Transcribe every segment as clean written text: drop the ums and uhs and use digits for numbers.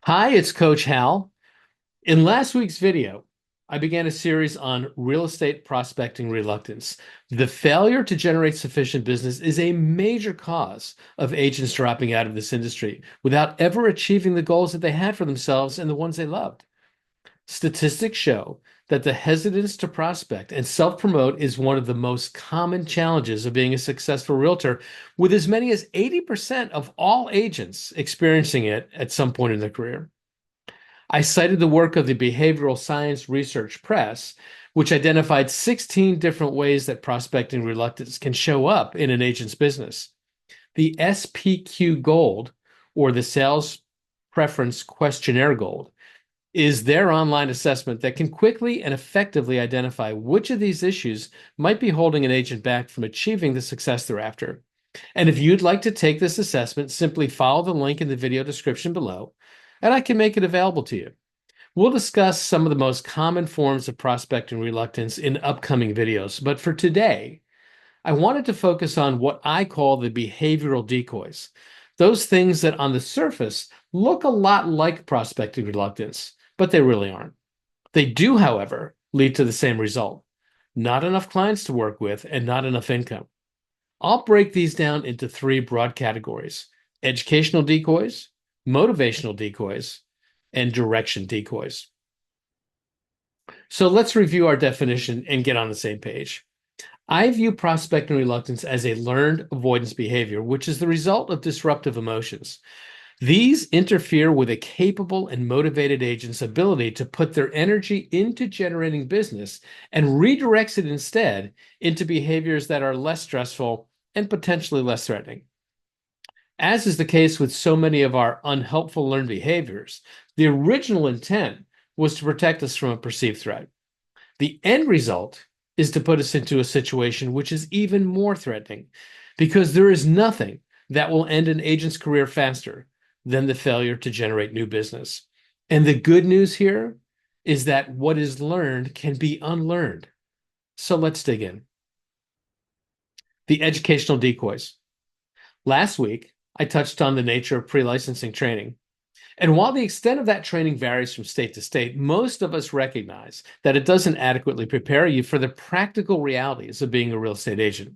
Hi, it's Coach Hal. In last week's video, I began a series on real estate prospecting reluctance. The failure to generate sufficient business is a major cause of agents dropping out of this industry without ever achieving the goals that they had for themselves and the ones they loved. Statistics show that the hesitance to prospect and self-promote is one of the most common challenges of being a successful realtor, with as many as 80% of all agents experiencing it at some point in their career. I cited the work of the Behavioral Science Research Press, which identified 16 different ways that prospecting reluctance can show up in an agent's business. The SPQ Gold, or the Sales Preference Questionnaire Gold, is their online assessment that can quickly and effectively identify which of these issues might be holding an agent back from achieving the success they're after. And if you'd like to take this assessment, simply follow the link in the video description below, and I can make it available to you. We'll discuss some of the most common forms of prospecting reluctance in upcoming videos, but for today, I wanted to focus on what I call the behavioral decoys, those things that on the surface look a lot like prospecting reluctance, but they really aren't. They do, however, lead to the same result: not enough clients to work with and not enough income. I'll break these down into three broad categories: educational decoys, motivational decoys, and direction decoys. So let's review our definition and get on the same page. I view prospecting reluctance as a learned avoidance behavior, which is the result of disruptive emotions. These interfere with a capable and motivated agent's ability to put their energy into generating business and redirects it instead into behaviors that are less stressful and potentially less threatening. As is the case with so many of our unhelpful learned behaviors, the original intent was to protect us from a perceived threat. The end result is to put us into a situation which is even more threatening, because there is nothing that will end an agent's career faster than the failure to generate new business. And the good news here is that what is learned can be unlearned. So let's dig in. The educational decoys. Last week, I touched on the nature of pre-licensing training. And while the extent of that training varies from state to state, most of us recognize that it doesn't adequately prepare you for the practical realities of being a real estate agent.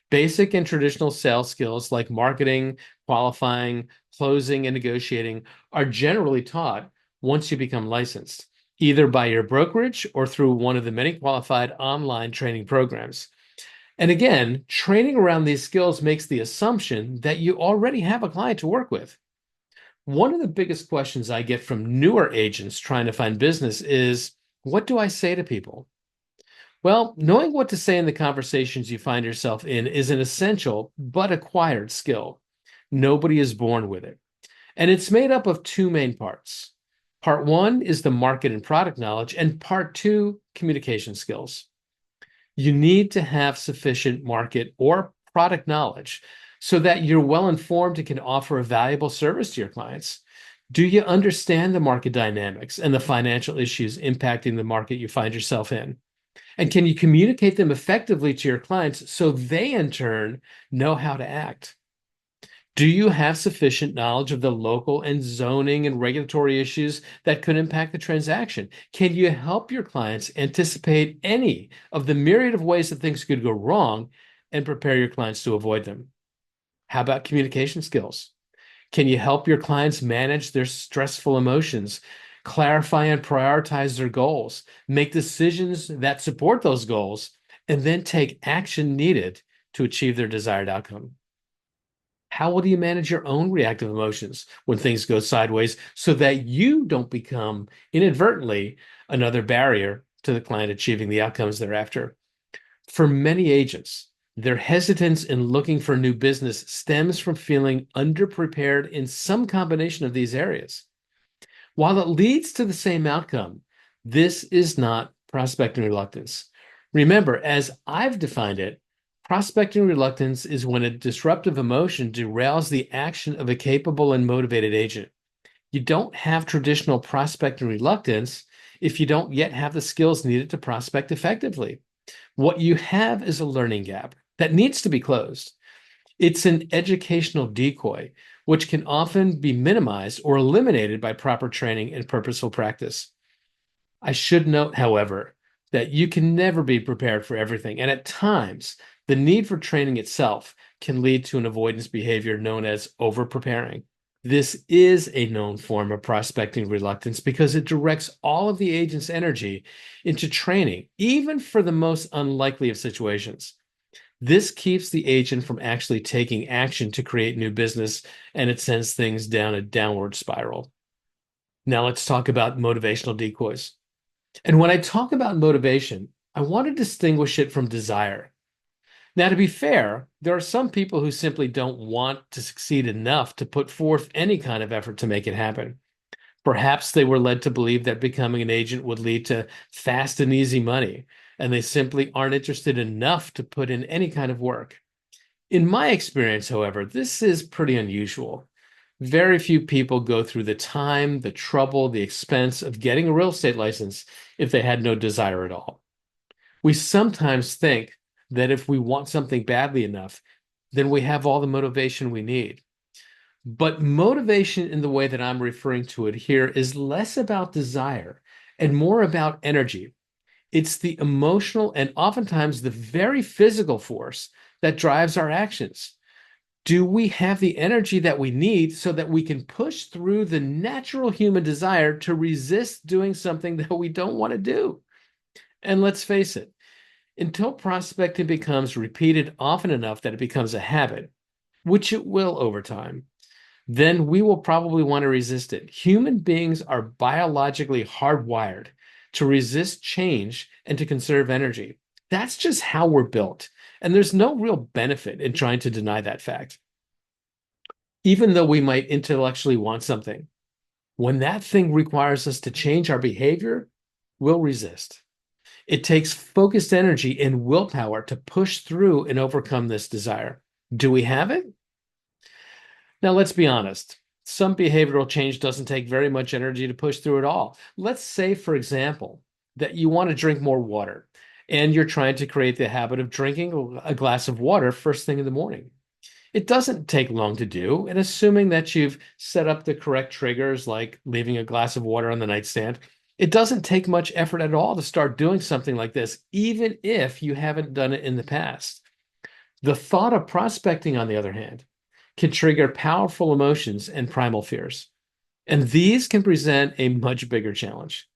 Basic and traditional sales skills like marketing, qualifying, closing, and negotiating are generally taught once you become licensed, either by your brokerage or through one of the many qualified online training programs. And again, training around these skills makes the assumption that you already have a client to work with. One of the biggest questions I get from newer agents trying to find business is, what do I say to people? Well, knowing what to say in the conversations you find yourself in is an essential but acquired skill. Nobody is born with it. And it's made up of two main parts. Part one is the market and product knowledge, and part two, communication skills. You need to have sufficient market or product knowledge so that you're well informed and can offer a valuable service to your clients. Do you understand the market dynamics and the financial issues impacting the market you find yourself in? And can you communicate them effectively to your clients so they in turn know how to act? Do you have sufficient knowledge of the local and zoning and regulatory issues that could impact the transaction? Can you help your clients anticipate any of the myriad of ways that things could go wrong and prepare your clients to avoid them? How about communication skills? Can you help your clients manage their stressful emotions, clarify and prioritize their goals, make decisions that support those goals, and then take action needed to achieve their desired outcome? How will you manage your own reactive emotions when things go sideways so that you don't become inadvertently another barrier to the client achieving the outcomes they're after? For many agents, their hesitance in looking for new business stems from feeling underprepared in some combination of these areas. While it leads to the same outcome, this is not prospecting reluctance. Remember, as I've defined it, prospecting reluctance is when a disruptive emotion derails the action of a capable and motivated agent. You don't have traditional prospecting reluctance if you don't yet have the skills needed to prospect effectively. What you have is a learning gap that needs to be closed. It's an educational decoy which can often be minimized or eliminated by proper training and purposeful practice. I should note, however, that you can never be prepared for everything, and at times, the need for training itself can lead to an avoidance behavior known as over-preparing. This is a known form of prospecting reluctance because it directs all of the agent's energy into training, even for the most unlikely of situations. This keeps the agent from actually taking action to create new business, and it sends things down a downward spiral. Now let's talk about motivational decoys. And when I talk about motivation, I want to distinguish it from desire. Now, to be fair, there are some people who simply don't want to succeed enough to put forth any kind of effort to make it happen. Perhaps they were led to believe that becoming an agent would lead to fast and easy money, and they simply aren't interested enough to put in any kind of work. In my experience, however, this is pretty unusual. Very few people go through the time, the trouble, the expense of getting a real estate license if they had no desire at all. We sometimes think that if we want something badly enough, then we have all the motivation we need. But motivation in the way that I'm referring to it here is less about desire and more about energy. It's the emotional and oftentimes the very physical force that drives our actions. Do we have the energy that we need so that we can push through the natural human desire to resist doing something that we don't want to do? And let's face it, until prospecting becomes repeated often enough that it becomes a habit, which it will over time, then we will probably want to resist it. Human beings are biologically hardwired to resist change and to conserve energy. That's just how we're built. And there's no real benefit in trying to deny that fact. Even though we might intellectually want something, when that thing requires us to change our behavior, we'll resist. It takes focused energy and willpower to push through and overcome this desire. Do we have it? Now, let's be honest. Some behavioral change doesn't take very much energy to push through at all. Let's say, for example, that you want to drink more water and you're trying to create the habit of drinking a glass of water first thing in the morning. It doesn't take long to do, and assuming that you've set up the correct triggers, like leaving a glass of water on the nightstand, it doesn't take much effort at all to start doing something like this, even if you haven't done it in the past. The thought of prospecting, on the other hand, can trigger powerful emotions and primal fears. And these can present a much bigger challenge.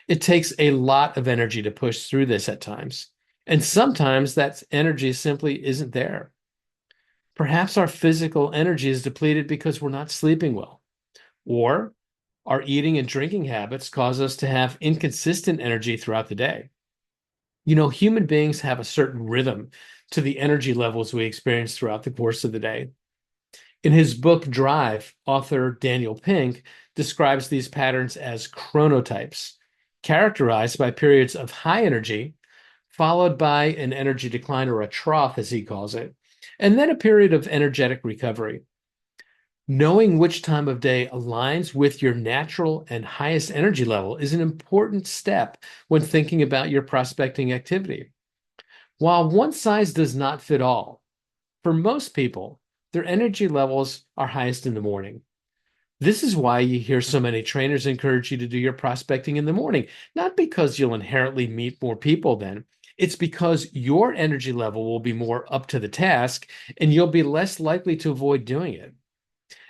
It takes a lot of energy to push through this at times. And sometimes that energy simply isn't there. Perhaps our physical energy is depleted because we're not sleeping well, or our eating and drinking habits cause us to have inconsistent energy throughout the day. You know, human beings have a certain rhythm to the energy levels we experience throughout the course of the day. In his book Drive, author Daniel Pink describes these patterns as chronotypes, characterized by periods of high energy, followed by an energy decline or a trough, as he calls it, and then a period of energetic recovery. Knowing which time of day aligns with your natural and highest energy level is an important step when thinking about your prospecting activity. While one size does not fit all, for most people, their energy levels are highest in the morning. This is why you hear so many trainers encourage you to do your prospecting in the morning, not because you'll inherently meet more people then. It's because your energy level will be more up to the task and you'll be less likely to avoid doing it.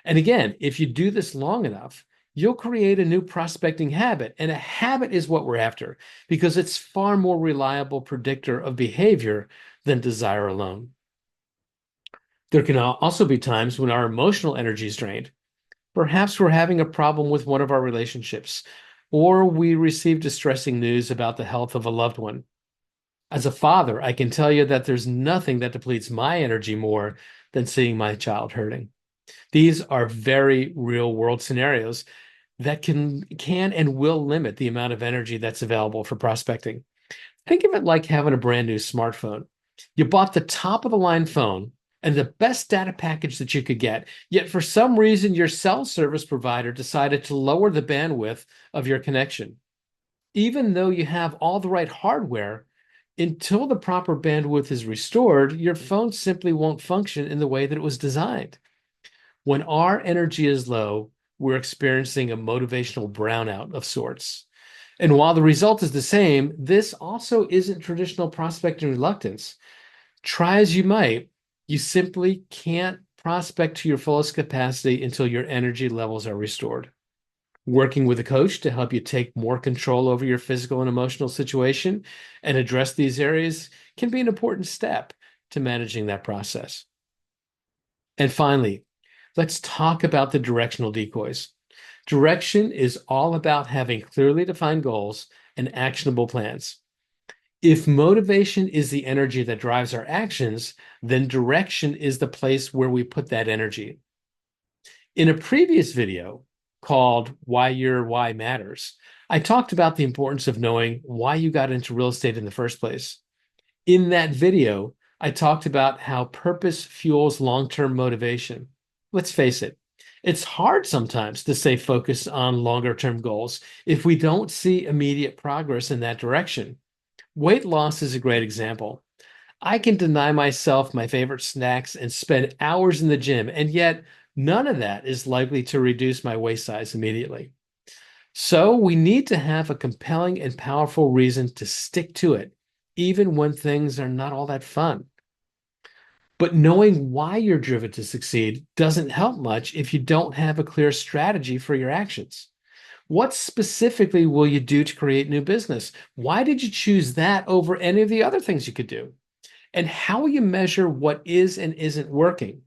And again, if you do this long enough, you'll create a new prospecting habit. And a habit is what we're after because it's far more reliable predictor of behavior than desire alone. There can also be times when our emotional energy is drained. Perhaps we're having a problem with one of our relationships, or we receive distressing news about the health of a loved one. As a father, I can tell you that there's nothing that depletes my energy more than seeing my child hurting. These are very real world scenarios that can and will limit the amount of energy that's available for prospecting. Think of it like having a brand new smartphone. You bought the top of the line phone and the best data package that you could get, yet for some reason your cell service provider decided to lower the bandwidth of your connection. Even though you have all the right hardware, until the proper bandwidth is restored, your phone simply won't function in the way that it was designed. When our energy is low, we're experiencing a motivational brownout of sorts. And while the result is the same, this also isn't traditional prospecting reluctance. Try as you might, you simply can't prospect to your fullest capacity until your energy levels are restored. Working with a coach to help you take more control over your physical and emotional situation and address these areas can be an important step to managing that process. And finally, let's talk about the directional decoys. Direction is all about having clearly defined goals and actionable plans. If motivation is the energy that drives our actions, then direction is the place where we put that energy. In a previous video called Why Your Why Matters, I talked about the importance of knowing why you got into real estate in the first place. In that video, I talked about how purpose fuels long-term motivation. Let's face it, it's hard sometimes to stay focused on longer-term goals if we don't see immediate progress in that direction. Weight loss is a great example. I can deny myself my favorite snacks and spend hours in the gym, and yet none of that is likely to reduce my waist size immediately. So we need to have a compelling and powerful reason to stick to it, even when things are not all that fun. But knowing why you're driven to succeed doesn't help much if you don't have a clear strategy for your actions. What specifically will you do to create new business? Why did you choose that over any of the other things you could do? And how will you measure what is and isn't working?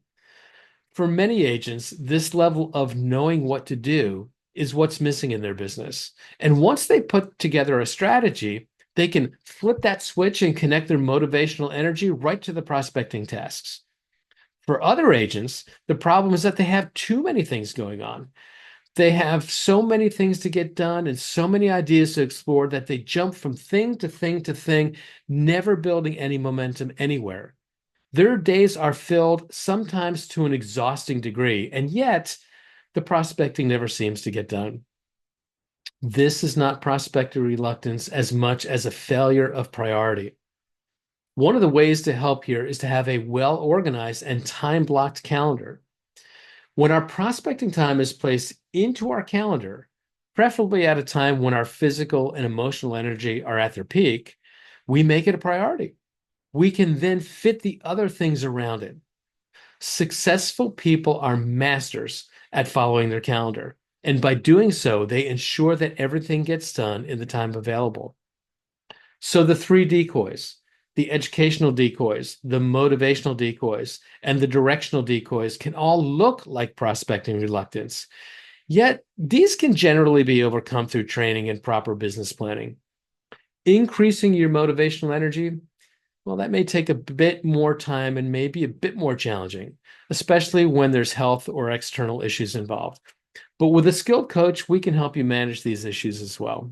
For many agents, this level of knowing what to do is what's missing in their business. And once they put together a strategy, they can flip that switch and connect their motivational energy right to the prospecting tasks. For other agents, the problem is that they have too many things going on. They have so many things to get done and so many ideas to explore that they jump from thing to thing to thing, never building any momentum anywhere. Their days are filled sometimes to an exhausting degree, and yet the prospecting never seems to get done. This is not prospector reluctance as much as a failure of priority. One of the ways to help here is to have a well-organized and time-blocked calendar. When our prospecting time is placed into our calendar, preferably at a time when our physical and emotional energy are at their peak, we make it a priority. We can then fit the other things around it. Successful people are masters at following their calendar, and by doing so, they ensure that everything gets done in the time available. So the three decoys, the educational decoys, the motivational decoys, and the directional decoys can all look like prospecting reluctance. Yet these can generally be overcome through training and proper business planning. Increasing your motivational energy, well, that may take a bit more time and may be a bit more challenging, especially when there's health or external issues involved. But with a skilled coach, we can help you manage these issues as well.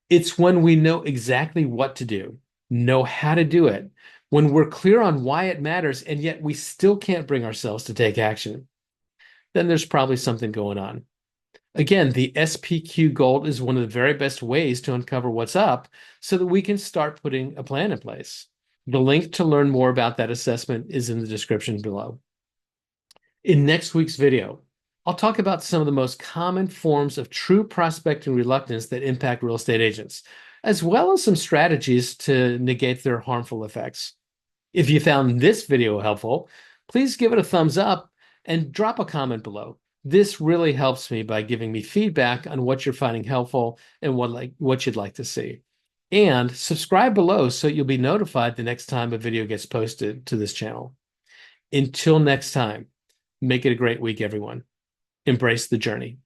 It's when we know exactly what to do, know how to do it, when we're clear on why it matters, and yet we still can't bring ourselves to take action, then there's probably something going on. Again, the SPQ Gold is one of the very best ways to uncover what's up so that we can start putting a plan in place. The link to learn more about that assessment is in the description below. In next week's video, I'll talk about some of the most common forms of true prospecting reluctance that impact real estate agents, as well as some strategies to negate their harmful effects. If you found this video helpful, please give it a thumbs up and drop a comment below. This really helps me by giving me feedback on what you're finding helpful and what you'd like to see. And subscribe below so you'll be notified the next time a video gets posted to this channel. Until next time, make it a great week, everyone. Embrace the journey.